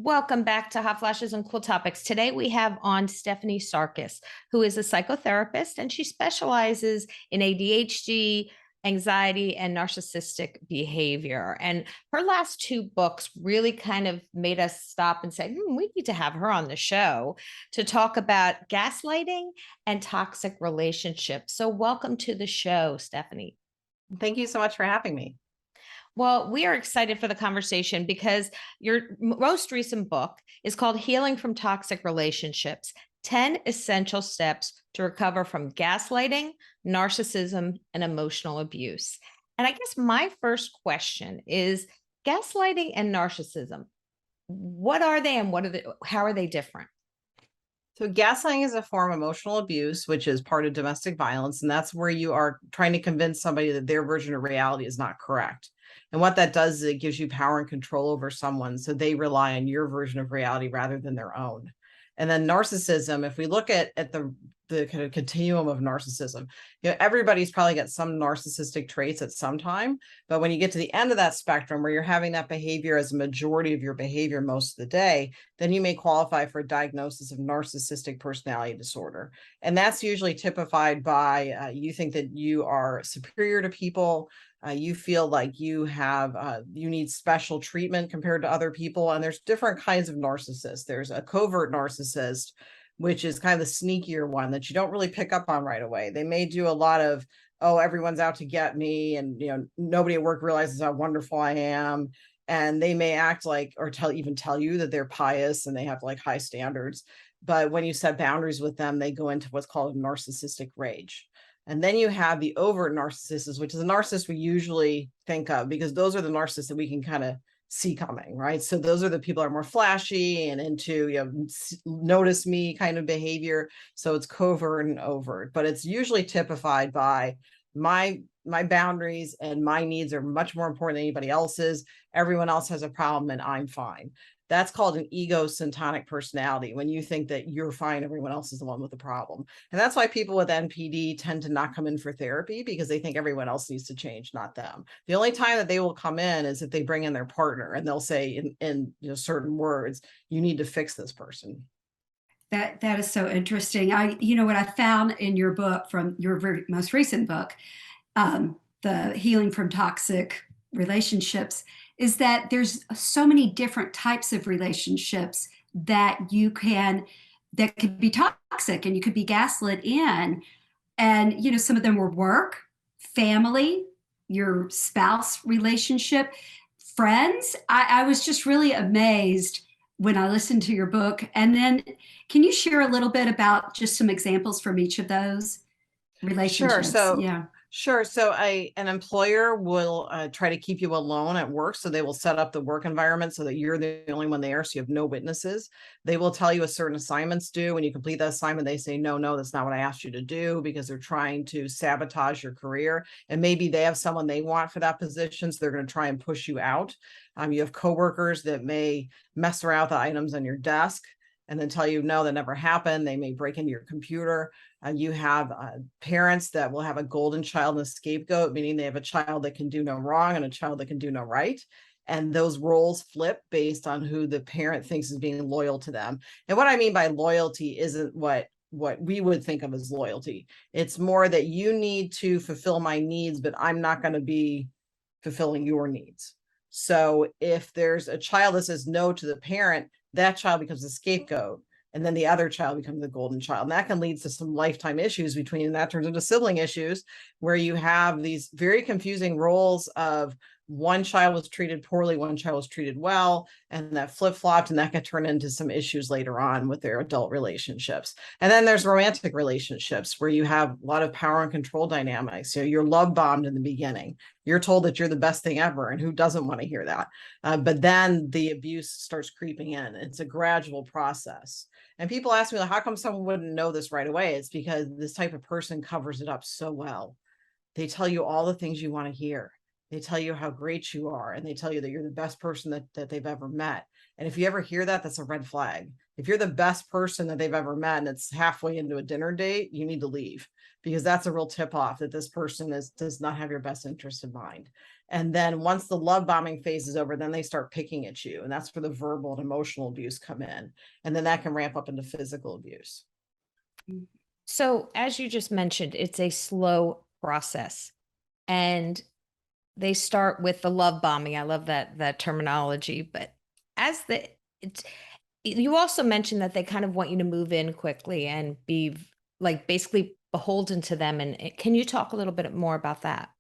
Welcome back to Hot Flashes and Cool Topics. Today we have on Stephanie Sarkis, who is a psychotherapist, and she specializes in ADHD, anxiety, and narcissistic behavior. And her last two books really kind of made us stop and say, we need to have her on the show to talk about gaslighting and toxic relationships. So welcome to the show, Stephanie. Thank you so much for having me. Well, we are excited for the conversation because your most recent book is called Healing from Toxic Relationships, 10 Essential Steps to Recover from Gaslighting, Narcissism, and Emotional Abuse. And I guess my first question is gaslighting and narcissism. What are they and how are they different? So gaslighting is a form of emotional abuse, which is part of domestic violence. And that's where you are trying to convince somebody that their version of reality is not correct. And what that does is it gives you power and control over someone. So they rely on your version of reality rather than their own. And then narcissism, if we look at the kind of continuum of narcissism, everybody's probably got some narcissistic traits at some time. But when you get to the end of that spectrum where you're having that behavior as a majority of your behavior most of the day, then you may qualify for a diagnosis of narcissistic personality disorder. And that's usually typified by you think that you are superior to people. You feel like you need special treatment compared to other people. And there's different kinds of narcissists. There's a covert narcissist, which is kind of the sneakier one that you don't really pick up on right away. They may do a lot of, oh, everyone's out to get me. And, nobody at work realizes how wonderful I am. And they may act like, or tell you that they're pious and they have like high standards. But when you set boundaries with them, they go into what's called narcissistic rage. And then you have the overt narcissists, which is a narcissist we usually think of because those are the narcissists that we can kind of see coming, right? So those are the people that are more flashy and into, notice me kind of behavior. So it's covert and overt, but it's usually typified by my boundaries and my needs are much more important than anybody else's. Everyone else has a problem and I'm fine. That's called an egocentric personality, when you think that you're fine, everyone else is the one with the problem. And that's why people with NPD tend to not come in for therapy, because they think everyone else needs to change, not them. The only time that they will come in is if they bring in their partner and they'll say in certain words, you need to fix this person. That is so interesting. What I found in your book, from your very most recent book, the Healing from Toxic Relationships, is that there's so many different types of relationships that can be toxic and you could be gaslit in. And, some of them were work, family, your spouse relationship, friends. I was just really amazed when I listened to your book. And then can you share a little bit about just some examples from each of those relationships? Sure. So an employer will try to keep you alone at work. So they will set up the work environment so that you're the only one there. So you have no witnesses. They will tell you a certain assignment's due. When you complete that assignment, they say, no, that's not what I asked you to do, because they're trying to sabotage your career. And maybe they have someone they want for that position. So they're going to try and push you out. You have coworkers that may mess around with the items on your desk and then tell you, no, that never happened. They may break into your computer. You have parents that will have a golden child and a scapegoat, meaning they have a child that can do no wrong and a child that can do no right. And those roles flip based on who the parent thinks is being loyal to them. And what I mean by loyalty isn't what we would think of as loyalty. It's more that you need to fulfill my needs, but I'm not going to be fulfilling your needs. So if there's a child that says no to the parent, that child becomes the scapegoat. And then the other child becomes the golden child. And that can lead to some lifetime issues and that turns into sibling issues, where you have these very confusing roles of one child was treated poorly, one child was treated well, and that flip-flopped, and that can turn into some issues later on with their adult relationships. And then there's romantic relationships where you have a lot of power and control dynamics. You're love bombed in the beginning. You're told that you're the best thing ever, and who doesn't want to hear that? But then the abuse starts creeping in. It's a gradual process. And people ask me, how come someone wouldn't know this right away? It's because this type of person covers it up so well. They tell you all the things you want to hear. They tell you how great you are, and they tell you that you're the best person that they've ever met. And if you ever hear that, that's a red flag, If you're the best person that they've ever met and it's halfway into a dinner date, you need to leave, because that's a real tip off that this person does not have your best interest in mind. And then once the love bombing phase is over, then they start picking at you. And that's where the verbal and emotional abuse come in. And then that can ramp up into physical abuse. So, as you just mentioned, it's a slow process, and they start with the love bombing. I love that terminology. But as you also mentioned that they kind of want you to move in quickly and be like basically beholden to them. And can you talk a little bit more about that?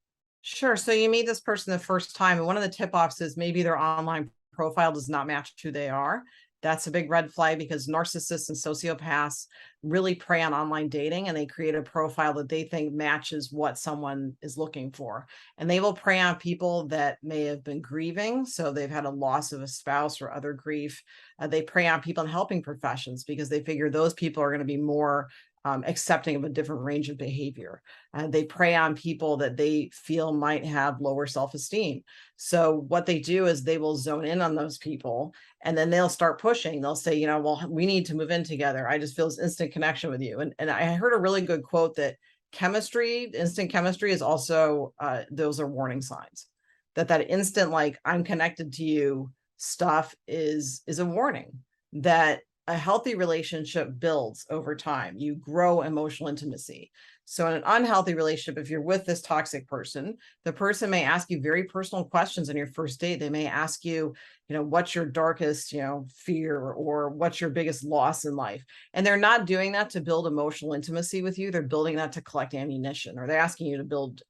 Sure. So you meet this person the first time, and one of the tip-offs is maybe their online profile does not match who they are. That's a big red flag, because narcissists and sociopaths really prey on online dating, and they create a profile that they think matches what someone is looking for. And they will prey on people that may have been grieving. So they've had a loss of a spouse or other grief. They prey on people in helping professions because they figure those people are going to be more accepting of a different range of behavior. They prey on people that they feel might have lower self-esteem. So what they do is they will zone in on those people, and then they'll start pushing. They'll say, well, we need to move in together. I just feel this instant connection with you. And I heard a really good quote that instant chemistry is also, those are warning signs that instant, like, I'm connected to you stuff is a warning that a healthy relationship builds over time. You grow emotional intimacy. So in an unhealthy relationship, if you're with this toxic person, the person may ask you very personal questions on your first date. They may ask you, what's your darkest, fear, or what's your biggest loss in life? And they're not doing that to build emotional intimacy with you. They're building that to collect ammunition, or they're asking you to build,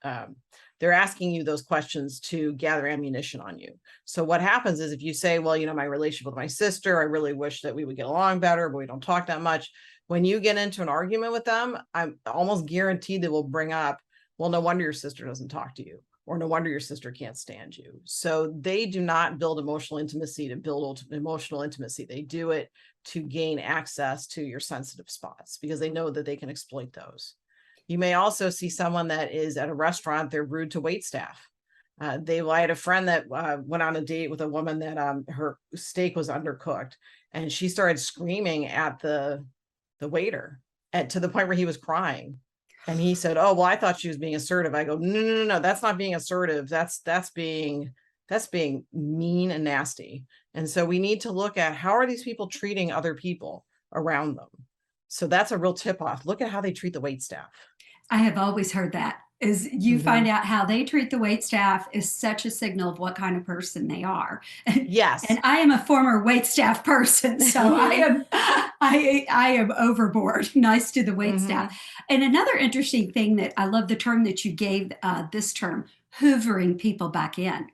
they're asking you those questions to gather ammunition on you. So what happens is if you say, well, my relationship with my sister, I really wish that we would get along better, but we don't talk that much. When you get into an argument with them, I'm almost guaranteed they will bring up, well, no wonder your sister doesn't talk to you, or no wonder your sister can't stand you. So they do not build emotional intimacy to build emotional intimacy. They do it to gain access to your sensitive spots, because they know that they can exploit those. You may also see someone that is at a restaurant, they're rude to wait staff. I had a friend that went on a date with a woman that her steak was undercooked, and she started screaming at the waiter to the point where he was crying. And he said, oh, well, I thought she was being assertive. I go, no, that's not being assertive. That's being mean and nasty. And so we need to look at, how are these people treating other people around them? So that's a real tip off. Look at how they treat the wait staff. I have always heard that, is you find out how they treat the wait staff is such a signal of what kind of person they are. Yes. And I am a former wait staff person, so I am overboard. Nice to the wait staff. And another interesting thing that I love the term that you gave, this term, hoovering people back in.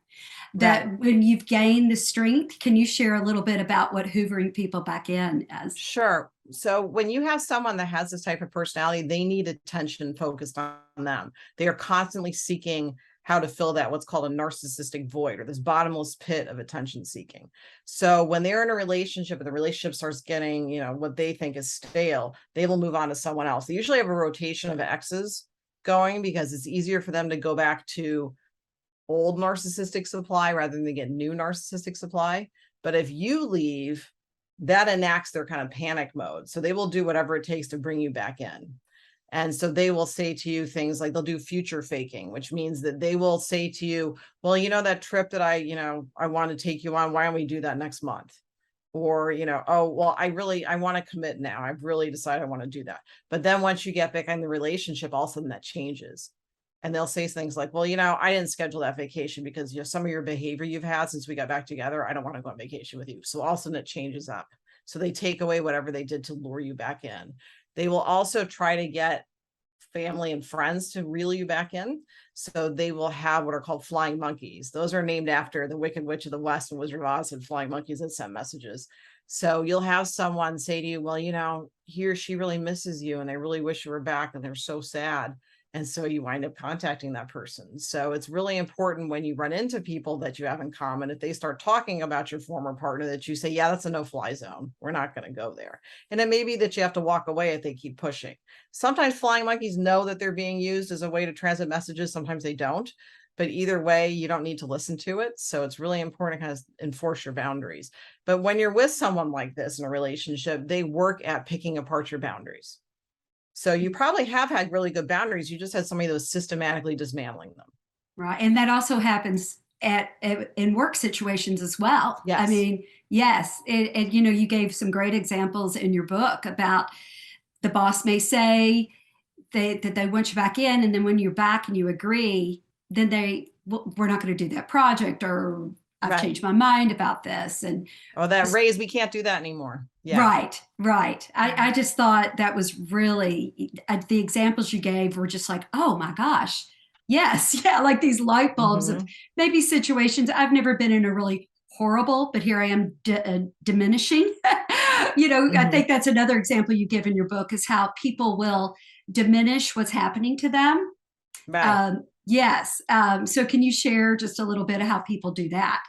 That when you've gained the strength, can you share a little bit about what hoovering people back in is? Sure. So when you have someone that has this type of personality, they need attention focused on them. They are constantly seeking how to fill that, what's called a narcissistic void, or this bottomless pit of attention seeking. So when they're in a relationship and the relationship starts getting, what they think is stale, they will move on to someone else. They usually have a rotation of exes going, because it's easier for them to go back to old narcissistic supply rather than get new narcissistic supply. But if you leave, that enacts their kind of panic mode. So they will do whatever it takes to bring you back in. And so they will say to you things like, they'll do future faking, which means that they will say to you, well, that trip that I want to take you on, why don't we do that next month? Or, oh, well, I want to commit now. I've really decided I want to do that. But then once you get back in the relationship, all of a sudden that changes. And they'll say things like, well, I didn't schedule that vacation because, some of your behavior you've had since we got back together, I don't want to go on vacation with you. So all of a sudden it changes up. So they take away whatever they did to lure you back in. They will also try to get family and friends to reel you back in. So they will have what are called flying monkeys. Those are named after the Wicked Witch of the West and Wizard of Oz, and flying monkeys that send messages. So you'll have someone say to you, well, he or she really misses you and they really wish you were back and they're so sad. And so you wind up contacting that person. So it's really important when you run into people that you have in common, if they start talking about your former partner, that you say, yeah, that's a no-fly zone. We're not going to go there. And it may be that you have to walk away if they keep pushing. Sometimes flying monkeys know that they're being used as a way to transmit messages. Sometimes they don't. but either way, you don't need to listen to it. So it's really important to kind of enforce your boundaries. But when you're with someone like this in a relationship, they work at picking apart your boundaries. So you probably have had really good boundaries. You just had somebody that was systematically dismantling them. Right. And that also happens in work situations as well. Yes. I mean, yes. And, you know, you gave some great examples in your book about the boss may say that they want you back in. And then when you're back and you agree, then we're not going to do that project, or I've Right. changed my mind about this. And oh, that raise, we can't do that anymore. Yeah. Right. I just thought that was really, the examples you gave were just like, oh my gosh. Yes. Yeah. Like these light bulbs of maybe situations. I've never been in a really horrible, but here I am diminishing. You know, I think that's another example you give in your book, is how people will diminish what's happening to them. Right. Yes. So can you share just a little bit of how people do that?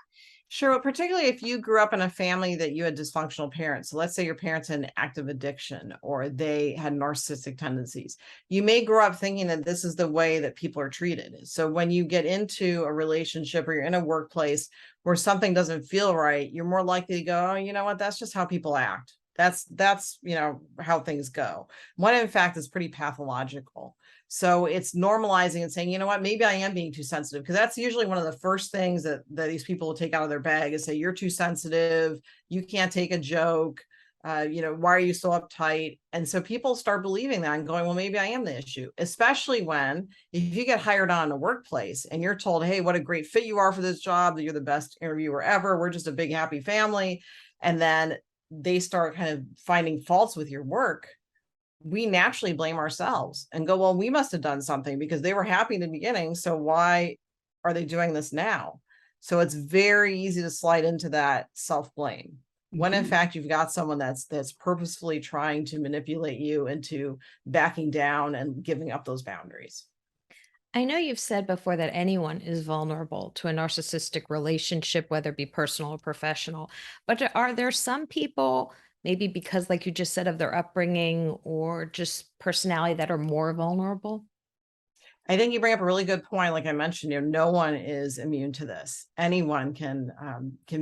Sure. Particularly if you grew up in a family that you had dysfunctional parents. So let's say your parents had an active addiction, or they had narcissistic tendencies. You may grow up thinking that this is the way that people are treated. So when you get into a relationship, or you're in a workplace where something doesn't feel right, you're more likely to go, oh, you know what, that's just how people act. That's, you know, how things go. When in fact, it's pretty pathological. So it's normalizing and saying, you know what, maybe I am being too sensitive, because that's usually one of the first things that these people will take out of their bag, is say, you're too sensitive. You can't take a joke. You know, why are you so uptight? And so people start believing that and going, well, maybe I am the issue, especially when, if you get hired on in a workplace and you're told, hey, what a great fit you are for this job, that you're the best interviewer ever. We're just a big, happy family. And then they start kind of finding faults with your work. We naturally blame ourselves and go, well, we must have done something, because they were happy in the beginning. So why are they doing this now? So it's very easy to slide into that self-blame, when in fact you've got someone that's purposefully trying to manipulate you into backing down and giving up those boundaries. I know you've said before that anyone is vulnerable to a narcissistic relationship, whether it be personal or professional. But are there some people, maybe because, like you just said, of their upbringing or just personality, that are more vulnerable? I think you bring up a really good point. Like I mentioned, you know, no one is immune to this. Anyone can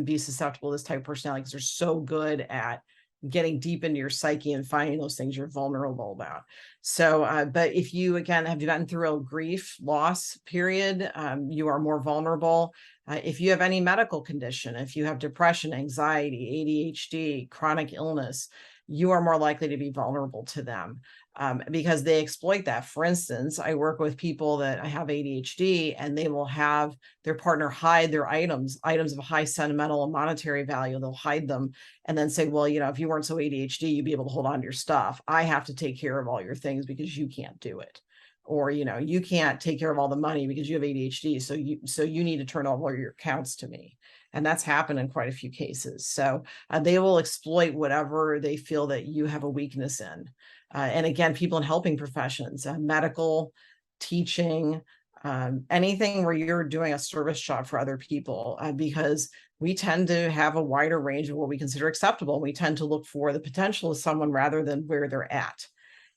be susceptible to this type of personality, because they're so good at getting deep into your psyche and finding those things you're vulnerable about. So, but if you, again, have gotten through a grief loss period, you are more vulnerable. If you have any medical condition, if you have depression, anxiety, ADHD, chronic illness, you are more likely to be vulnerable to them. Because they exploit that. For instance, I work with people that have ADHD, and they will have their partner hide their items of high sentimental and monetary value. They'll hide them and then say, well, you know, if you weren't so ADHD, you'd be able to hold on to your stuff. I have to take care of all your things because you can't do it. Or, you know, you can't take care of all the money because you have ADHD. So you need to turn over all your accounts to me. And that's happened in quite a few cases. So they will exploit whatever they feel that you have a weakness in. And again, people in helping professions, medical, teaching, anything where you're doing a service job for other people, because we tend to have a wider range of what we consider acceptable. We tend to look for the potential of someone rather than where they're at.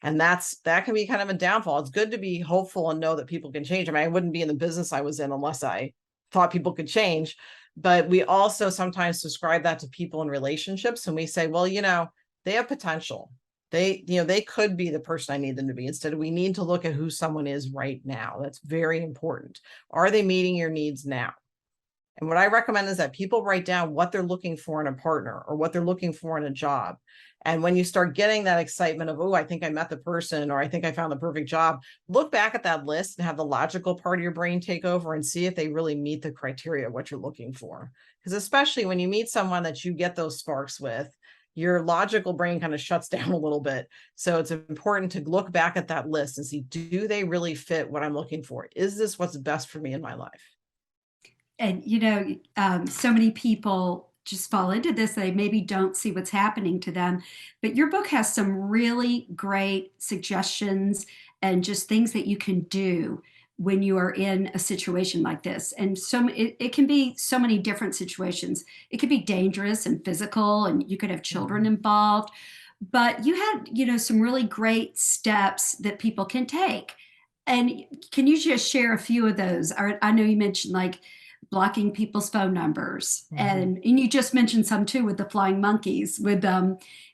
And that can be kind of a downfall. It's good to be hopeful and know that people can change. I mean, I wouldn't be in the business I was in unless I thought people could change. But we also sometimes describe that to people in relationships, and we say, well, you know, they have potential. They could be the person I need them to be. Instead, we need to look at who someone is right now. That's very important. Are they meeting your needs now? And what I recommend is that people write down what they're looking for in a partner, or what they're looking for in a job. And when you start getting that excitement of, oh, I think I met the person, or I think I found the perfect job, look back at that list and have the logical part of your brain take over and see if they really meet the criteria of what you're looking for. Because especially when you meet someone that you get those sparks with, your logical brain kind of shuts down a little bit. So it's important to look back at that list and see, do they really fit what I'm looking for? Is this what's best for me in my life? And, you know, so many people just fall into this. They maybe don't see what's happening to them. But your book has some really great suggestions and just things that you can do when you are in a situation like this. And so it can be so many different situations. It could be dangerous and physical, and you could have children involved. But you had, you know, some really great steps that people can take. And can you just share a few of those? I know you mentioned like blocking people's phone numbers, and you just mentioned some too with the flying monkeys. With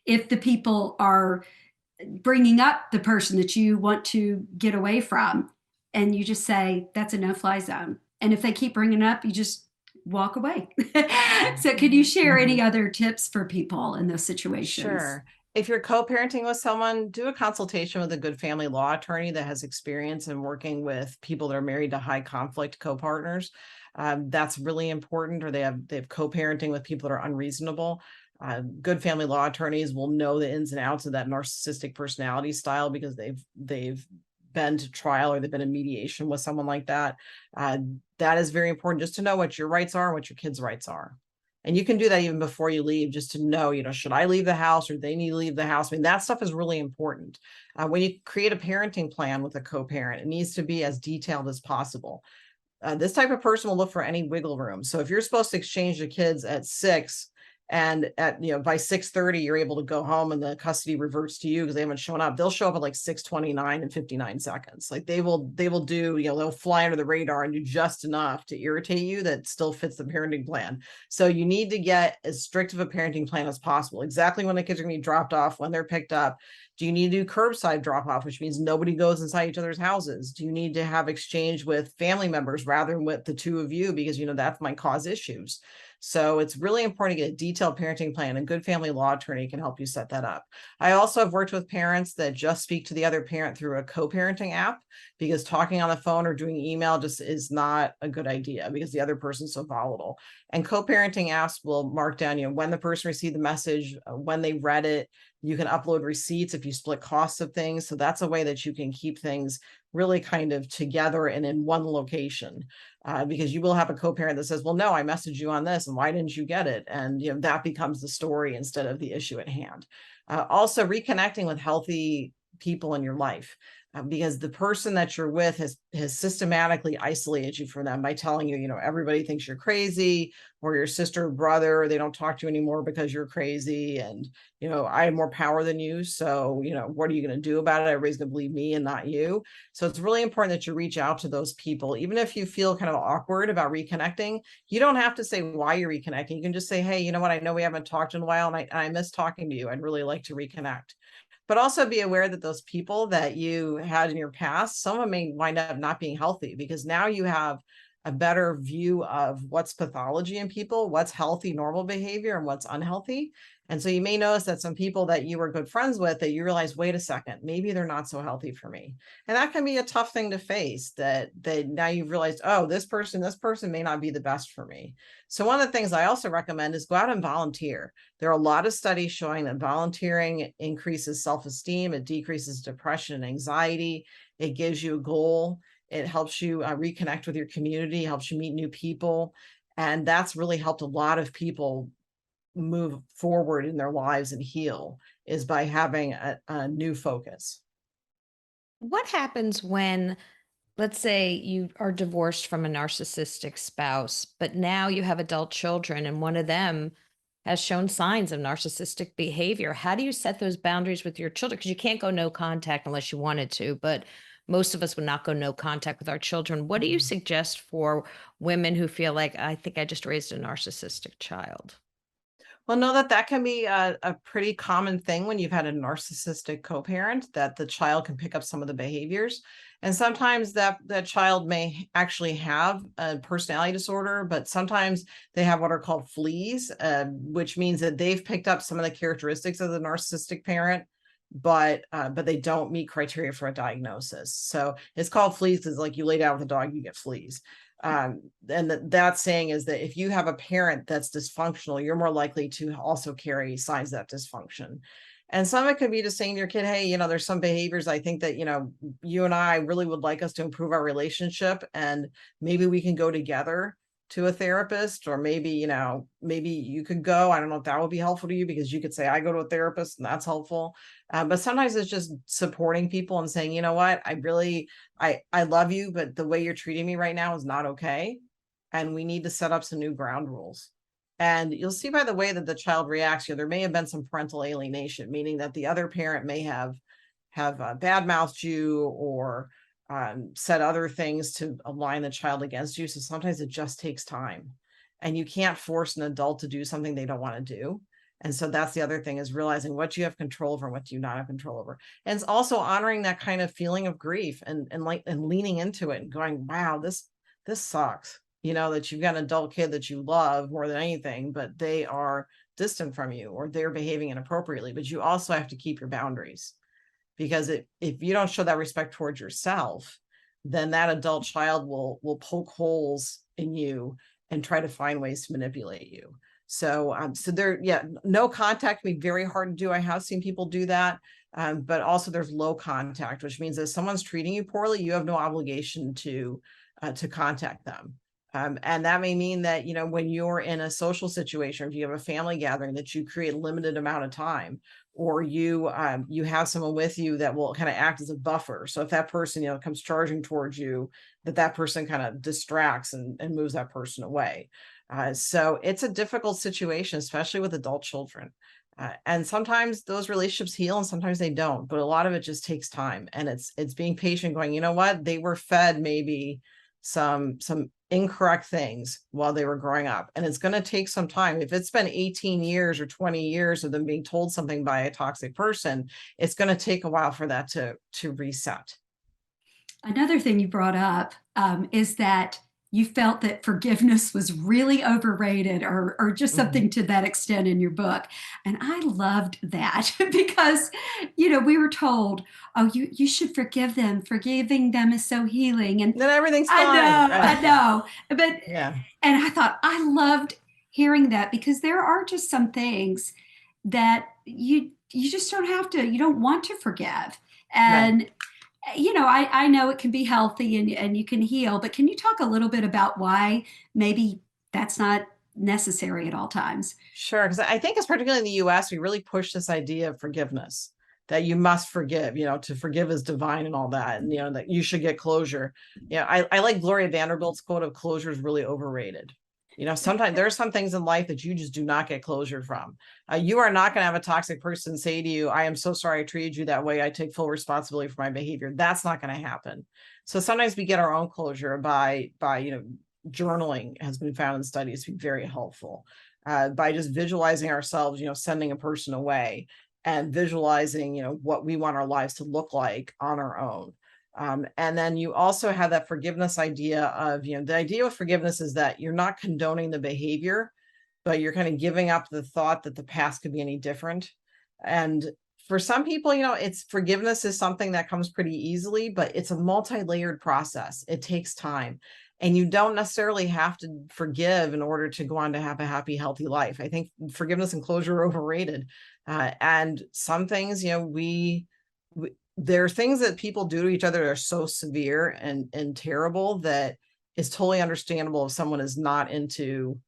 if the people are bringing up the person that you want to get away from, and you just say that's a no-fly zone, and if they keep bringing it up, you just walk away. So, could you share any other tips for people in those situations? Sure. If you're co-parenting with someone, do a consultation with a good family law attorney that has experience in working with people that are married to high conflict co-partners. That's really important. Or they have co-parenting with people that are unreasonable. Good family law attorneys will know the ins and outs of that narcissistic personality style because they've been to trial or they've been in mediation with someone like that. That is very important, just to know what your rights are and what your kids' rights are. And you can do that even before you leave, just to know, should I leave the house or they need to leave the house? I mean, that stuff is really important. When you create a parenting plan with a co-parent, it needs to be as detailed as possible. This type of person will look for any wiggle room. So if you're supposed to exchange the kids at 6 and at, by 6:30, you're able to go home and the custody reverts to you because they haven't shown up, they'll show up at like 6:29 and 59 seconds. Like they will do, they'll fly under the radar and do just enough to irritate you that still fits the parenting plan. So you need to get as strict of a parenting plan as possible. Exactly when the kids are going to be dropped off, when they're picked up. Do you need to do curbside drop off, which means nobody goes inside each other's houses? Do you need to have exchange with family members rather than with the two of you? Because, that might cause issues. So it's really important to get a detailed parenting plan, and good family law attorney can help you set that up. I also have worked with parents that just speak to the other parent through a co-parenting app, because talking on the phone or doing email just is not a good idea because the other person's so volatile. And co-parenting apps will mark down, when the person received the message, when they read it. You can upload receipts if you split costs of things. So that's a way that you can keep things really kind of together and in one location, because you will have a co-parent that says, well, no, I messaged you on this and why didn't you get it? And that becomes the story instead of the issue at hand. Also reconnecting with healthy people in your life, because the person that you're with has systematically isolated you from them by telling you, everybody thinks you're crazy, or your sister or brother, they don't talk to you anymore because you're crazy. And, I have more power than you. So, what are you going to do about it? Everybody's going to believe me and not you. So it's really important that you reach out to those people. Even if you feel kind of awkward about reconnecting, you don't have to say why you're reconnecting. You can just say, hey, you know what? I know we haven't talked in a while and I miss talking to you. I'd really like to reconnect. But also be aware that those people that you had in your past, some of them may wind up not being healthy, because now you have a better view of what's pathology in people, what's healthy, normal behavior, and what's unhealthy. And so you may notice that some people that you were good friends with, that you realize, wait a second, maybe they're not so healthy for me. And that can be a tough thing to face, that now you've realized, oh, this person may not be the best for me. So one of the things I also recommend is go out and volunteer. There are a lot of studies showing that volunteering increases self-esteem, it decreases depression and anxiety, it gives you a goal, it helps you reconnect with your community, helps you meet new people. And that's really helped a lot of people move forward in their lives and heal, is by having a new focus. What happens when, let's say, you are divorced from a narcissistic spouse, but now you have adult children and one of them has shown signs of narcissistic behavior? How do you set those boundaries with your children? Because you can't go no contact unless you wanted to, but most of us would not go no contact with our children. What do you suggest for women who feel like, I think I just raised a narcissistic child? Well, know that can be a pretty common thing when you've had a narcissistic co-parent, that the child can pick up some of the behaviors. And sometimes that child may actually have a personality disorder, but sometimes they have what are called fleas, which means that they've picked up some of the characteristics of the narcissistic parent, but they don't meet criteria for a diagnosis. So it's called fleas because, like, you lay down with a dog, you get fleas. And that saying is that if you have a parent that's dysfunctional, you're more likely to also carry signs of that dysfunction. And some of it could be just saying to your kid, hey, there's some behaviors I think that, you and I really would like us to improve our relationship, and maybe we can go together to a therapist, or maybe, maybe you could go. I don't know if that would be helpful to you, because you could say, I go to a therapist, and that's helpful. But sometimes it's just supporting people and saying, you know what, I love you, but the way you're treating me right now is not okay. And we need to set up some new ground rules. And you'll see by the way that the child reacts, there may have been some parental alienation, meaning that the other parent may have bad-mouthed you, or said other things to align the child against you. So sometimes it just takes time, and you can't force an adult to do something they don't want to do. And so that's the other thing, is realizing what you have control over and what do you not have control over. And it's also honoring that kind of feeling of grief and leaning into it and going, wow, this sucks. You know, that you've got an adult kid that you love more than anything, but they are distant from you, or they're behaving inappropriately. But you also have to keep your boundaries, because if you don't show that respect towards yourself, then that adult child will poke holes in you and try to find ways to manipulate you. So, no contact can be very hard to do. I have seen people do that. But also there's low contact, which means if someone's treating you poorly, you have no obligation to contact them. And that may mean that, you know, when you're in a social situation, if you have a family gathering, that you create a limited amount of time, or you have someone with you that will kind of act as a buffer. So if that person, you know, comes charging towards you, that person kind of distracts and moves that person away. So it's a difficult situation, especially with adult children. And sometimes those relationships heal and sometimes they don't, but a lot of it just takes time. And it's being patient, going, you know what, they were fed maybe some incorrect things while they were growing up. And it's going to take some time. If it's been 18 years or 20 years of them being told something by a toxic person, it's going to take a while for that to reset. Another thing you brought up is that you felt that forgiveness was really overrated, or just something to that extent in your book. And I loved that because, you know, we were told, oh, you should forgive them. Forgiving them is so healing. And then everything's fine. I know. But yeah. And I thought I loved hearing that, because there are just some things that you just don't have to, you don't want to forgive. And right. You know, I know it can be healthy and you can heal, but can you talk a little bit about why maybe that's not necessary at all times? Sure. Because I think, it's particularly in the US, we really push this idea of forgiveness, that you must forgive, you know, to forgive is divine and all that. And, you know, that you should get closure. Yeah. I like Gloria Vanderbilt's quote of closure is really overrated. You know, sometimes there are some things in life that you just do not get closure from. You are not going to have a toxic person say to you, I am so sorry I treated you that way. I take full responsibility for my behavior. That's not going to happen. So sometimes we get our own closure by, you know, journaling has been found in studies to be very helpful. By just visualizing ourselves, you know, sending a person away and visualizing, you know, what we want our lives to look like on our own. And then you also have that forgiveness idea of, you know, the idea with forgiveness is that you're not condoning the behavior, but you're kind of giving up the thought that the past could be any different. And for some people, you know, forgiveness is something that comes pretty easily, but it's a multi-layered process. It takes time. And you don't necessarily have to forgive in order to go on to have a happy, healthy life. I think forgiveness and closure are overrated. And some things, you know, there are things that people do to each other that are so severe and terrible that it's totally understandable if someone is not into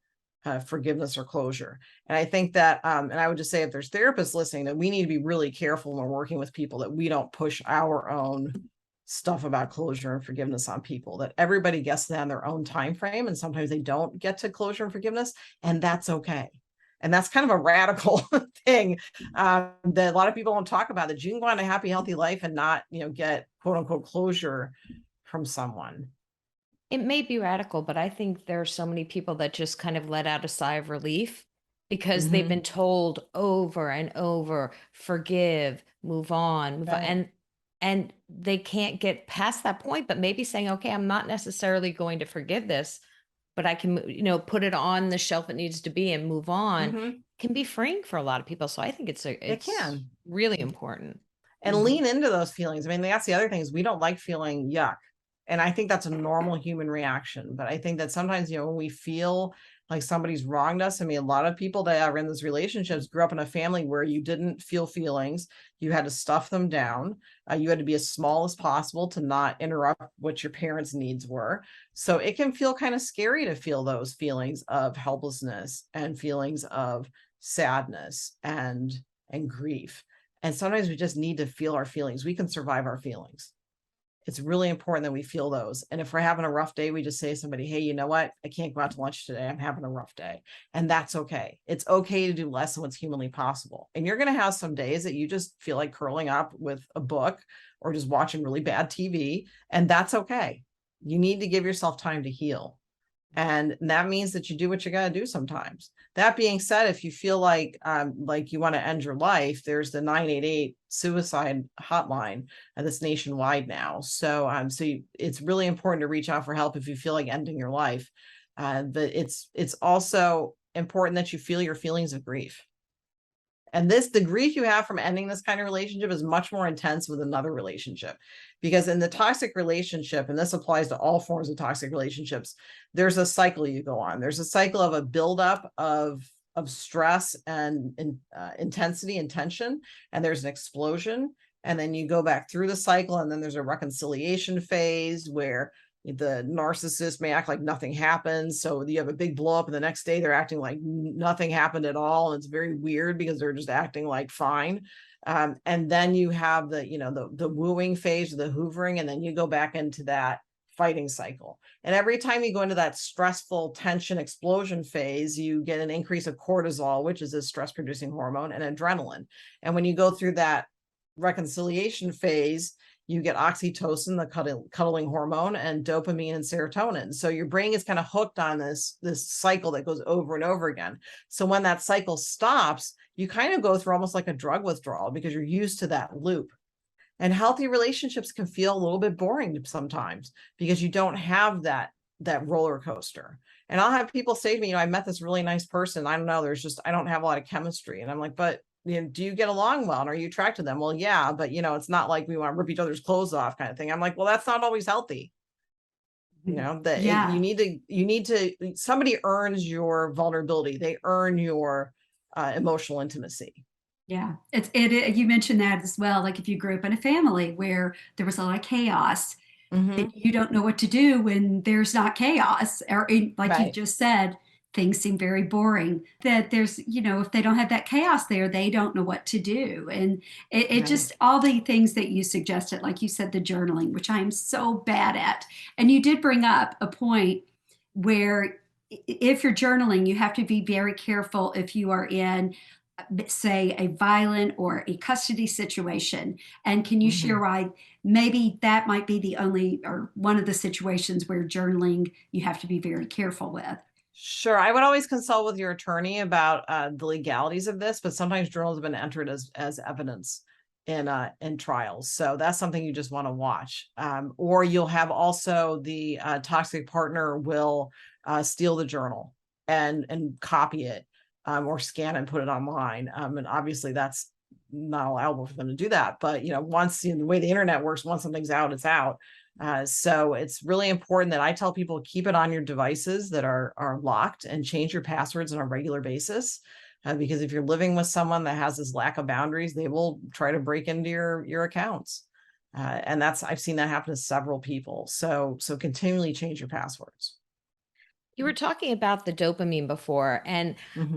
forgiveness or closure. And I think that, and I would just say, if there's therapists listening, that we need to be really careful when we're working with people, that we don't push our own stuff about closure and forgiveness on people, that everybody gets that on their own time frame. And sometimes they don't get to closure and forgiveness, and that's okay. And that's kind of a radical thing that a lot of people don't talk about, that you can go on a happy, healthy life and not, you know, get quote unquote closure from someone. It may be radical, but I think there are so many people that just kind of let out a sigh of relief because they've been told over and over, forgive, move on, move on. And they can't get past that point, but maybe saying, okay, I'm not necessarily going to forgive this, but I can, you know, put it on the shelf it needs to be and move on, can be freeing for a lot of people. So I think it's really important. And lean into those feelings. I mean, that's the other thing, is we don't like feeling yuck. And I think that's a normal human reaction. But I think that sometimes, you know, when we feel like somebody's wronged us, I mean, a lot of people that are in those relationships grew up in a family where you didn't feel feelings. You had to stuff them down. You had to be as small as possible to not interrupt what your parents' needs were. So it can feel kind of scary to feel those feelings of helplessness and feelings of sadness and grief. And sometimes we just need to feel our feelings. We can survive our feelings. It's really important that we feel those. And if we're having a rough day, we just say to somebody, hey, you know what? I can't go out to lunch today. I'm having a rough day. And that's okay. It's okay to do less than what's humanly possible. And you're going to have some days that you just feel like curling up with a book or just watching really bad TV. And that's okay. You need to give yourself time to heal. And that means that you do what you got to do sometimes. That being said, if you feel like you want to end your life, there's the 988 suicide hotline that's nationwide now. So it's really important to reach out for help if you feel like ending your life. But it's also important that you feel your feelings of grief. And the grief you have from ending this kind of relationship is much more intense with another relationship, because in the toxic relationship, and this applies to all forms of toxic relationships, there's a cycle you go on. There's a cycle of a buildup of stress and intensity and tension, and there's an explosion. And then you go back through the cycle, and then there's a reconciliation phase where the narcissist may act like nothing happens. So you have a big blow up, and the next day they're acting like nothing happened at all. And it's very weird because they're just acting like fine. And then you have the wooing phase, the hoovering, and then you go back into that fighting cycle. And every time you go into that stressful tension explosion phase, you get an increase of cortisol, which is a stress producing hormone, and adrenaline. And when you go through that reconciliation phase, you get oxytocin, the cuddling hormone, and dopamine and serotonin. So your brain is kind of hooked on this cycle that goes over and over again. So when that cycle stops, you kind of go through almost like a drug withdrawal because you're used to that loop. And healthy relationships can feel a little bit boring sometimes because you don't have that roller coaster. And I'll have people say to me, I met this really nice person. I don't know, I don't have a lot of chemistry. And I'm like, but do you get along well? And are you attracted to them? Well, yeah, but it's not like we want to rip each other's clothes off kind of thing. I'm like, well, that's not always healthy. You need to, somebody earns your vulnerability. They earn your emotional intimacy. Yeah, you mentioned that as well. Like if you grew up in a family where there was a lot of chaos, you don't know what to do when there's not chaos, or like you just said, things seem very boring. That there's, if they don't have that chaos there, they don't know what to do. And it just, all the things that you suggested, like you said, the journaling, which I am so bad at. And you did bring up a point where if you're journaling, you have to be very careful if you are in, say, a violent or a custody situation. And can you share why maybe that might be the only or one of the situations where journaling you have to be very careful with? Sure. I would always consult with your attorney about the legalities of this, but sometimes journals have been entered as evidence in trials. So that's something you just want to watch. Or you'll have also the toxic partner will steal the journal and copy it or scan and put it online. And obviously that's not allowable for them to do that. But once the way the internet works, once something's out, it's out. So it's really important that I tell people keep it on your devices that are locked and change your passwords on a regular basis. Because if you're living with someone that has this lack of boundaries, they will try to break into your accounts. And I've seen that happen to several people. So continually change your passwords. You were talking about the dopamine before, and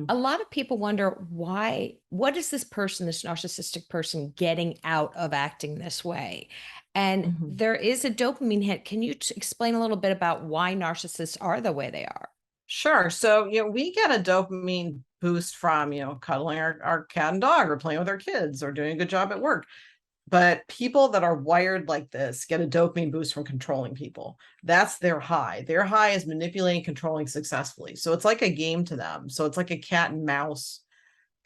a lot of people wonder what is this narcissistic person getting out of acting this way? And there is a dopamine hit. Can you explain a little bit about why narcissists are the way they are? Sure. So, we get a dopamine boost from, cuddling our cat and dog or playing with our kids or doing a good job at work. But people that are wired like this get a dopamine boost from controlling people. That's their high. Their high is manipulating, controlling successfully. So it's like a game to them. So it's like a cat and mouse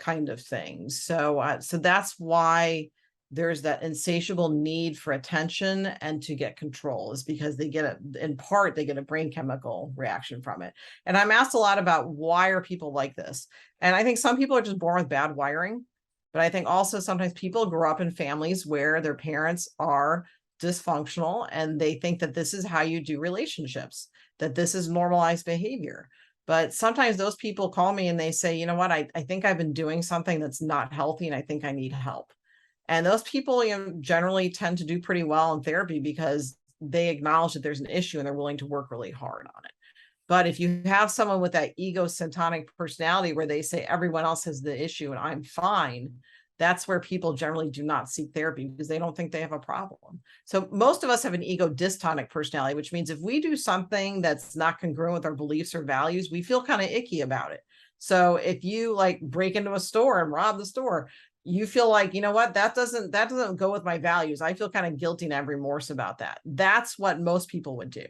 kind of thing. So that's why there's that insatiable need for attention and to get control, is because they get a brain chemical reaction from it. And I'm asked a lot about why are people like this? And I think some people are just born with bad wiring. But I think also sometimes people grow up in families where their parents are dysfunctional and they think that this is how you do relationships, that this is normalized behavior. But sometimes those people call me and they say, you know what, I think I've been doing something that's not healthy and I think I need help. And those people generally tend to do pretty well in therapy because they acknowledge that there's an issue and they're willing to work really hard on it. But if you have someone with that egocentric personality where they say everyone else has the issue and I'm fine, that's where people generally do not seek therapy because they don't think they have a problem. So most of us have an ego dystonic personality, which means if we do something that's not congruent with our beliefs or values, we feel kind of icky about it. So if you like break into a store and rob the store, you feel like, you know what, that doesn't go with my values. I feel kind of guilty and have remorse about that. That's what most people would do.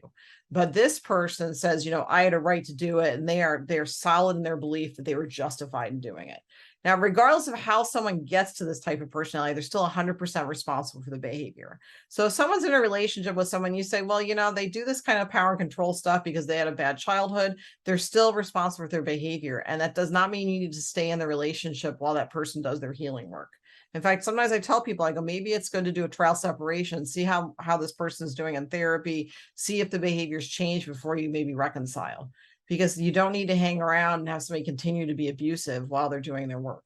But this person says, you know, I had a right to do it, and they're solid in their belief that they were justified in doing it. Now, regardless of how someone gets to this type of personality, they're still 100% responsible for the behavior. So if someone's in a relationship with someone, you say, well, you know, they do this kind of power and control stuff because they had a bad childhood, they're still responsible for their behavior. And that does not mean you need to stay in the relationship while that person does their healing work. In fact, sometimes I tell people, I go, maybe it's good to do a trial separation, see how this person is doing in therapy, see if the behaviors change before you maybe reconcile. Because you don't need to hang around and have somebody continue to be abusive while they're doing their work.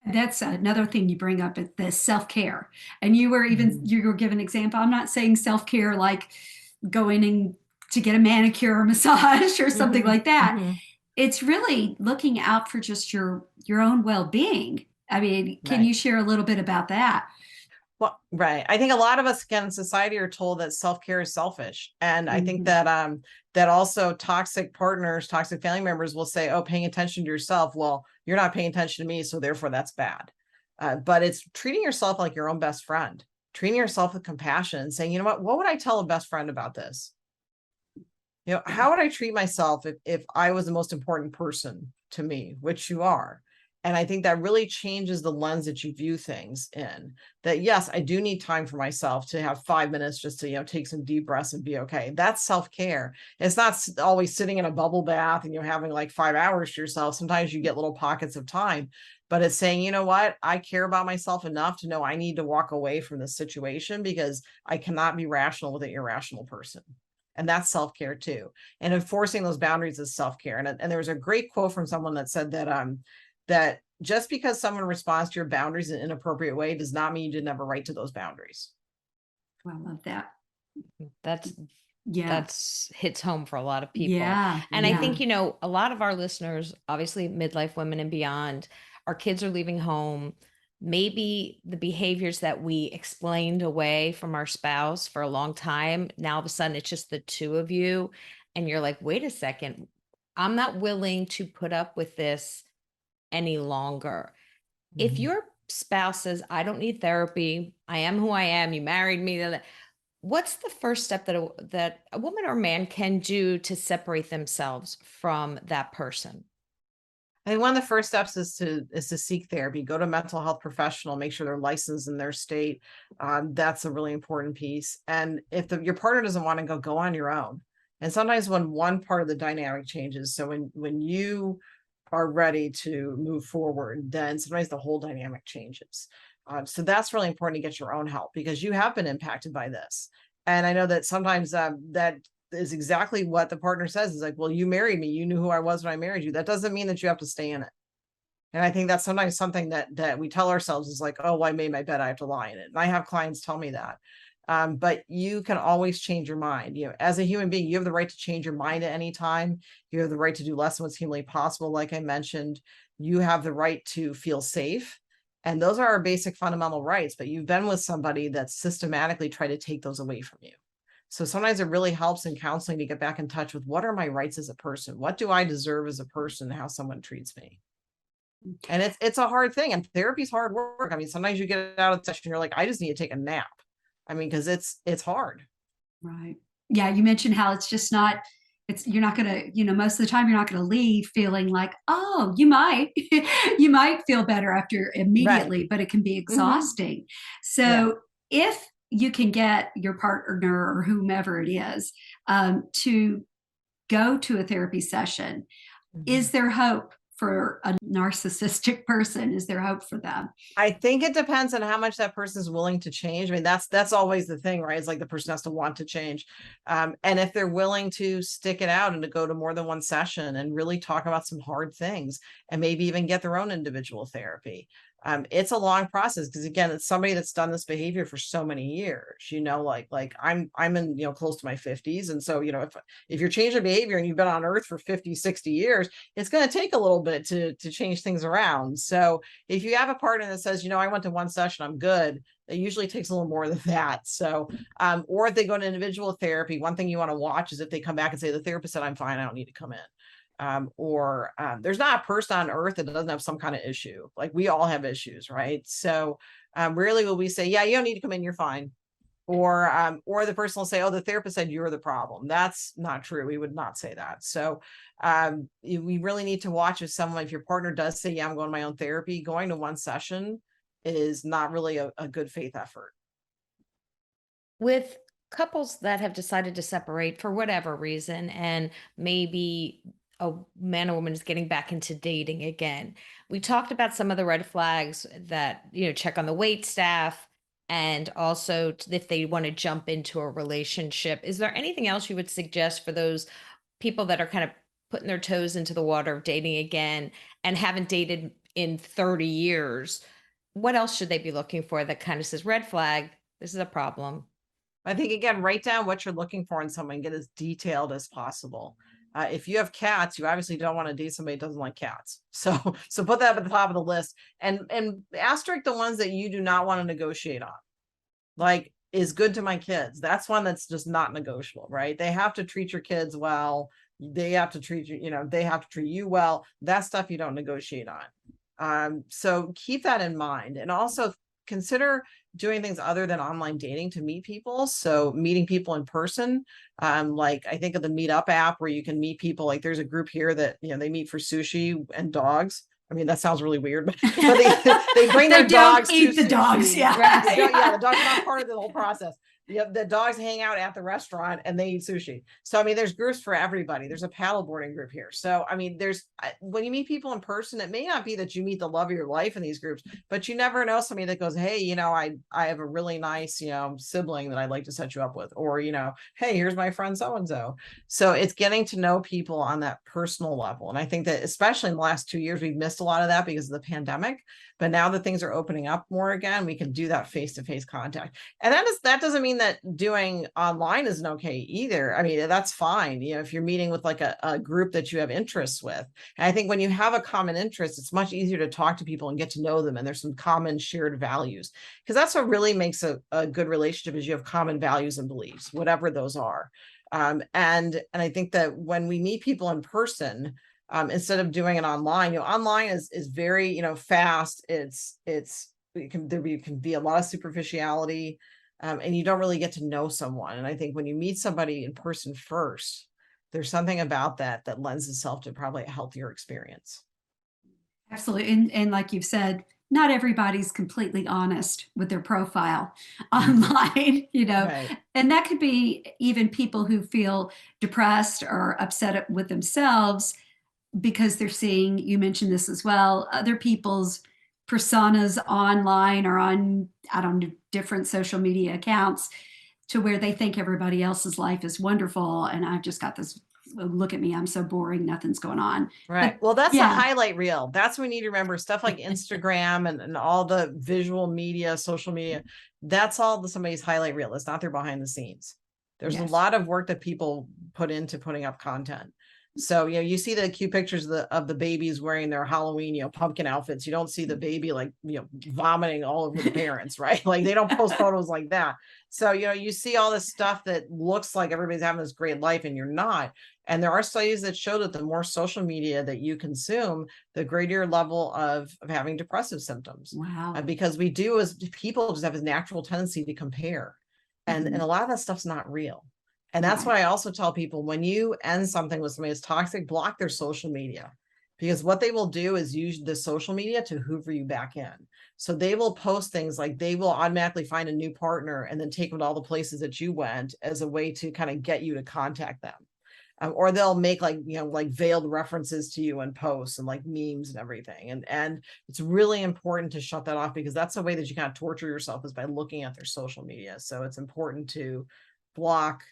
That's another thing you bring up, the self-care. And you were given an example. I'm not saying self-care like going in to get a manicure or massage or something like that. It's really looking out for just your own well-being. I mean, can you share a little bit about that? Well, right. I think a lot of us, again, in society are told that self-care is selfish. And I think that that also toxic partners, toxic family members will say, oh, paying attention to yourself. Well, you're not paying attention to me, so therefore that's bad. But it's treating yourself like your own best friend, treating yourself with compassion and saying, you know what would I tell a best friend about this? You know, how would I treat myself if I was the most important person to me, which you are? And I think that really changes the lens that you view things in. That, yes, I do need time for myself to have 5 minutes just to, you know, take some deep breaths and be okay. That's self-care. It's not always sitting in a bubble bath and you're having like 5 hours to yourself. Sometimes you get little pockets of time, but it's saying, you know what, I care about myself enough to know I need to walk away from this situation because I cannot be rational with an irrational person. And that's self-care too. And enforcing those boundaries is self-care. And there was a great quote from someone that said that just because someone responds to your boundaries in an inappropriate way does not mean you didn't have a right to those boundaries. I love that. That's hits home for a lot of people. Yeah. And I think, you know, a lot of our listeners, obviously midlife women and beyond, our kids are leaving home. Maybe the behaviors that we explained away from our spouse for a long time, now all of a sudden it's just the two of you. And you're like, wait a second, I'm not willing to put up with this any longer. If your spouse says, I don't need therapy, I am who I am, you married me, what's the first step that a woman or man can do to separate themselves from that person? I think one of the first steps is to seek therapy, go to a mental health professional, make sure they're licensed in their state. That's a really important piece. And if your partner doesn't want to go on your own. And sometimes when one part of the dynamic changes, so when you are ready to move forward, then sometimes the whole dynamic changes. So that's really important to get your own help because you have been impacted by this. And I know that sometimes that is exactly what the partner says is like, well, you married me. You knew who I was when I married you. That doesn't mean that you have to stay in it. And I think that's sometimes something that we tell ourselves is like, oh, well, I made my bed, I have to lie in it. And I have clients tell me that. But you can always change your mind. You know, as a human being, you have the right to change your mind at any time. You have the right to do less than what's humanly possible. Like I mentioned, you have the right to feel safe. And those are our basic fundamental rights, but you've been with somebody that's systematically tried to take those away from you. So sometimes it really helps in counseling to get back in touch with what are my rights as a person? What do I deserve as a person? How someone treats me? And it's a hard thing. And therapy is hard work. I mean, sometimes you get out of the session, you're like, I just need to take a nap. I mean, because it's hard. Right. Yeah. You mentioned how it's just not, you're not going to, you know, most of the time you're not going to leave feeling like, oh, you might, you might feel better after immediately, but it can be exhausting. So if you can get your partner or whomever it is to go to a therapy session, is there hope for a narcissistic person? Is there hope for them? I think it depends on how much that person is willing to change. I mean, that's always the thing, right? It's like the person has to want to change. And if they're willing to stick it out and to go to more than one session and really talk about some hard things and maybe even get their own individual therapy. It's a long process because again, it's somebody that's done this behavior for so many years, like I'm in, close to my 50s. And so, if you're changing behavior and you've been on earth for 50, 60 years, it's going to take a little bit to change things around. So if you have a partner that says, I went to one session, I'm good, it usually takes a little more than that. So, or if they go to individual therapy, one thing you want to watch is if they come back and say, the therapist said, I'm fine, I don't need to come in. There's not a person on earth that doesn't have some kind of issue. Like we all have issues, right? So rarely will we say, yeah, you don't need to come in, you're fine. Or the person will say, oh, the therapist said you're the problem. That's not true. We would not say that. So we really need to watch if your partner does say, yeah, I'm going to my own therapy, going to one session is not really a good faith effort. With couples that have decided to separate for whatever reason, and maybe a man or woman is getting back into dating again, we talked about some of the red flags that, check on the wait staff, and also if they want to jump into a relationship. Is there anything else you would suggest for those people that are kind of putting their toes into the water of dating again and haven't dated in 30 years? What else should they be looking for that kind of says red flag, this is a problem? I think, again, write down what you're looking for in someone, get as detailed as possible. If you have cats, you obviously don't want to date somebody who doesn't like cats. So put that at the top of the list, and asterisk the ones that you do not want to negotiate on. Like, is good to my kids. That's one that's just not negotiable, right? They have to treat your kids well. They have to treat you, they have to treat you well. That stuff you don't negotiate on. So keep that in mind, and also consider doing things other than online dating to meet people. So meeting people in person, like I think of the Meetup app where you can meet people. Like there's a group here that, they meet for sushi and dogs. I mean, that sounds really weird, but they bring their dogs eat to the dogs. sushi. Yeah. Right. Yeah, the dog's not part of the whole process. The dogs hang out at the restaurant and they eat sushi. So, I mean, there's groups for everybody. There's a paddleboarding group here. So, I mean, when you meet people in person, it may not be that you meet the love of your life in these groups, but you never know somebody that goes, hey, I have a really nice, sibling that I'd like to set you up with, or, hey, here's my friend so-and-so. So it's getting to know people on that personal level. And I think that especially in the last 2 years, we've missed a lot of that because of the pandemic. But now that things are opening up more again, we can do that face-to-face contact. And that doesn't mean that doing online isn't okay either. I mean, that's fine. If you're meeting with like a group that you have interests with. And I think when you have a common interest, it's much easier to talk to people and get to know them. And there's some common shared values, because that's what really makes a good relationship, is you have common values and beliefs, whatever those are. And I think that when we meet people in person, instead of doing it online, online is very, fast. It can be a lot of superficiality, and you don't really get to know someone. And I think when you meet somebody in person first, there's something about that lends itself to probably a healthier experience. Absolutely. And like you've said, not everybody's completely honest with their profile online, Right. and that could be even people who feel depressed or upset with themselves because they're seeing, you mentioned this as well, other people's personas online or on, I don't know, different social media accounts, to where they think everybody else's life is wonderful. And I've just got this, look at me, I'm so boring, nothing's going on. Right. But Well, that's yeah. the highlight reel. That's what we need to remember. Stuff like Instagram and all the visual media, social media, that's all somebody's highlight reel. It's not their behind the scenes. There's a Yes. lot of work that people put into putting up content. So, you see the cute pictures of the babies wearing their Halloween, pumpkin outfits. You don't see the baby vomiting all over the parents, right? Like they don't post photos like that. So, you see all this stuff that looks like everybody's having this great life and you're not. And there are studies that show that the more social media that you consume, the greater level of having depressive symptoms. Wow. Because we do, as people, just have a natural tendency to compare. And a lot of that stuff's not real. And that's why I also tell people, when you end something with somebody that's toxic, block their social media, because what they will do is use the social media to hoover you back in. So they will post things like they will automatically find a new partner and then take them to all the places that you went as a way to kind of get you to contact them. Or they'll make like veiled references to you in posts and like memes and everything. And it's really important to shut that off, because that's the way that you kind of torture yourself, is by looking at their social media. So it's important to block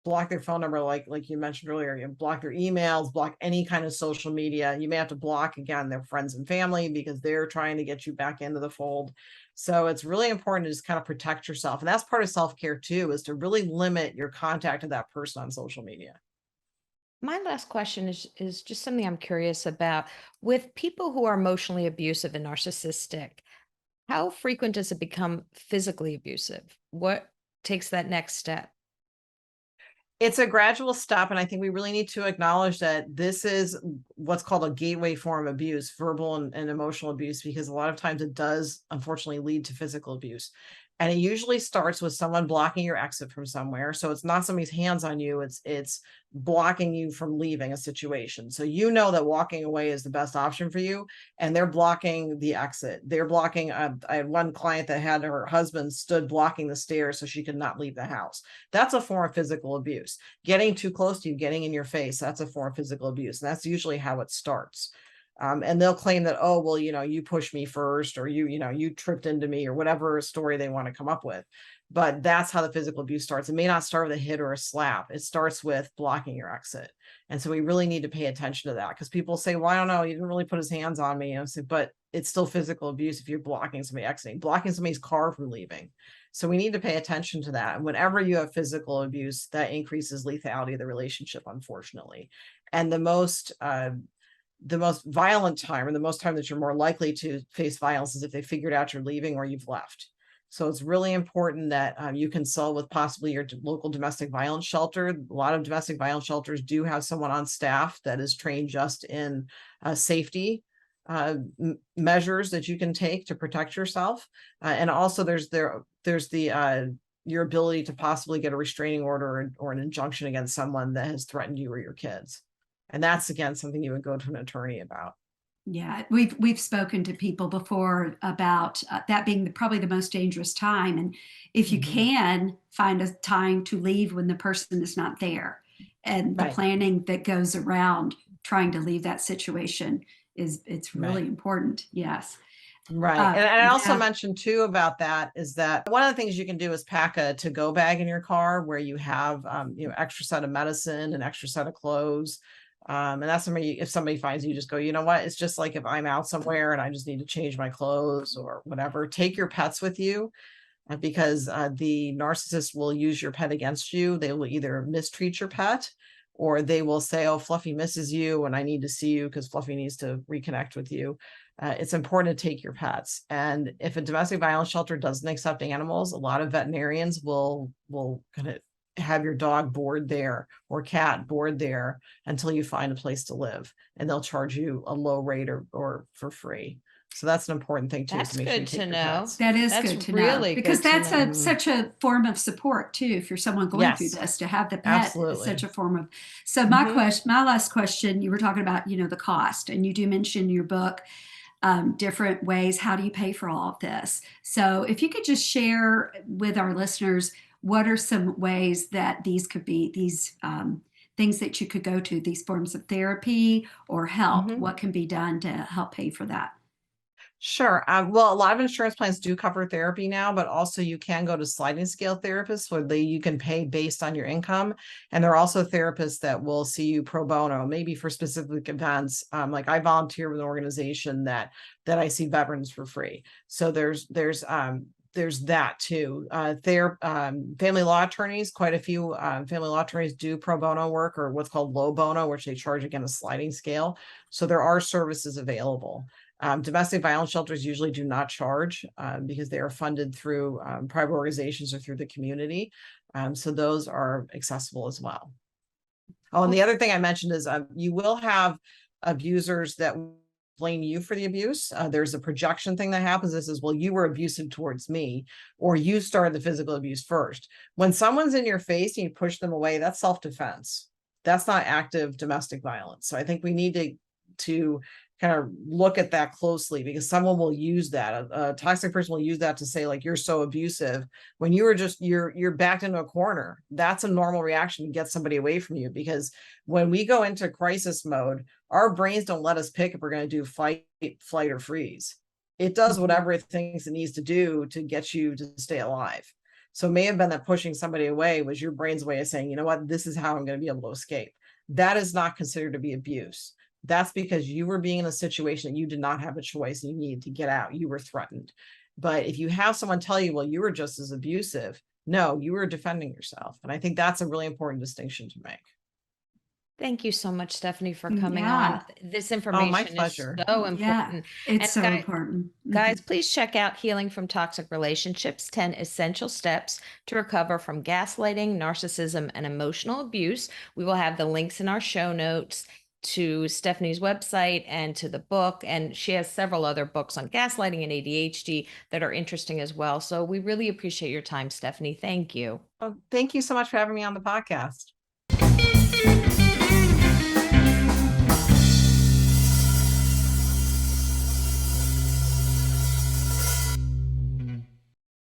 block their phone number, like you mentioned earlier, you block their emails, block any kind of social media. You may have to block, again, their friends and family because they're trying to get you back into the fold. So it's really important to just kind of protect yourself. And that's part of self-care too, is to really limit your contact with that person on social media. My last question is just something I'm curious about. With people who are emotionally abusive and narcissistic, how frequent does it become physically abusive? What takes that next step? It's a gradual step. And I think we really need to acknowledge that this is what's called a gateway form of abuse, verbal and emotional abuse, because a lot of times it does unfortunately lead to physical abuse. And it usually starts with someone blocking your exit from somewhere. So it's not somebody's hands on you. It's blocking you from leaving a situation. So you know that walking away is the best option for you, and they're blocking the exit. They're blocking. I had one client that had her husband stood blocking the stairs so she could not leave the house. That's a form of physical abuse. Getting too close to you, getting in your face, that's a form of physical abuse. And that's usually how it starts. And they'll claim that, oh, well, you pushed me first, or you tripped into me, or whatever story they want to come up with. But that's how the physical abuse starts. It may not start with a hit or a slap. It starts with blocking your exit. And so we really need to pay attention to that, because people say, well, I don't know, he didn't really put his hands on me. And I say, but it's still physical abuse if you're blocking somebody exiting, blocking somebody's car from leaving. So we need to pay attention to that. And whenever you have physical abuse, that increases lethality of the relationship, unfortunately. And the most violent time, or the most time that you're more likely to face violence, is if they figured out you're leaving or you've left. So it's really important that you consult with possibly your local domestic violence shelter. A lot of domestic violence shelters do have someone on staff that is trained just in safety measures that you can take to protect yourself. And also there's your ability to possibly get a restraining order or an injunction against someone that has threatened you or your kids. And that's, again, something you would go to an attorney about. Yeah, we've spoken to people before about that being probably the most dangerous time. And if you can find a time to leave when the person is not there, and the planning that goes around trying to leave that situation it's really important. Yes. Right. And I also mentioned too about that is that one of the things you can do is pack a to-go bag in your car where you have, extra set of medicine and extra set of clothes. And that's somebody, if somebody finds you, just go, you know what, it's just like if I'm out somewhere and I just need to change my clothes or whatever, take your pets with you, because the narcissist will use your pet against you. They will either mistreat your pet, or they will say, oh, Fluffy misses you and I need to see you because Fluffy needs to reconnect with you. It's important to take your pets. And if a domestic violence shelter doesn't accept animals, a lot of veterinarians will kind of have your dog board there or cat board there until you find a place to live, and they'll charge you a low rate or for free. So that's an important thing too. That's to make sure you good take to your know. pets. That is That's good to really know, because good to that's know. such a form of support too. If you're someone going through Yes, this, to have the pet is absolutely. such a form of. So my last question, you were talking about, the cost, and you do mention in your book different ways. How do you pay for all of this? So if you could just share with our listeners, what are some ways that these could be, these things that you could go to, these forms of therapy or help, what can be done to help pay for that? Sure. Well, a lot of insurance plans do cover therapy now, but also you can go to sliding scale therapists where you can pay based on your income. And there are also therapists that will see you pro bono, maybe for specific events. Like I volunteer with an organization that I see veterans for free. So there's that too. Family law attorneys, quite a few family law attorneys do pro bono work, or what's called low bono, which they charge again a sliding scale. So there are services available. Domestic violence shelters usually do not charge because they are funded through private organizations or through the community. So those are accessible as well. Oh, and the other thing I mentioned is you will have abusers that blame you for the abuse. There's a projection thing that happens. This is, well, you were abusive towards me, or you started the physical abuse first. When someone's in your face and you push them away, that's self-defense. That's not active domestic violence. So I think we need to kind of look at that closely, because someone will use that. A toxic person will use that to say, like, you're so abusive, when you were just, you're backed into a corner. That's a normal reaction to get somebody away from you, because when we go into crisis mode, our brains don't let us pick if we're going to do fight, flight, or freeze. It does whatever it thinks it needs to do to get you to stay alive. So it may have been that pushing somebody away was your brain's way of saying, you know what, this is how I'm going to be able to escape. That is not considered to be abuse. That's because you were being in a situation that you did not have a choice and you needed to get out. You were threatened. But if you have someone tell you, well, you were just as abusive, no, you were defending yourself. And I think that's a really important distinction to make. Thank you so much, Stephanie, for coming on. This Oh, information my is pleasure. so Yeah, important. it's And so guy- important. Mhm. Guys, please check out Healing from Toxic Relationships, 10 Essential Steps to Recover from Gaslighting, Narcissism, and Emotional Abuse. We will have the links in our show notes to Stephanie's website and to the book. And she has several other books on gaslighting and ADHD that are interesting as well. So we really appreciate your time, Stephanie. Thank you. Oh, thank you so much for having me on the podcast.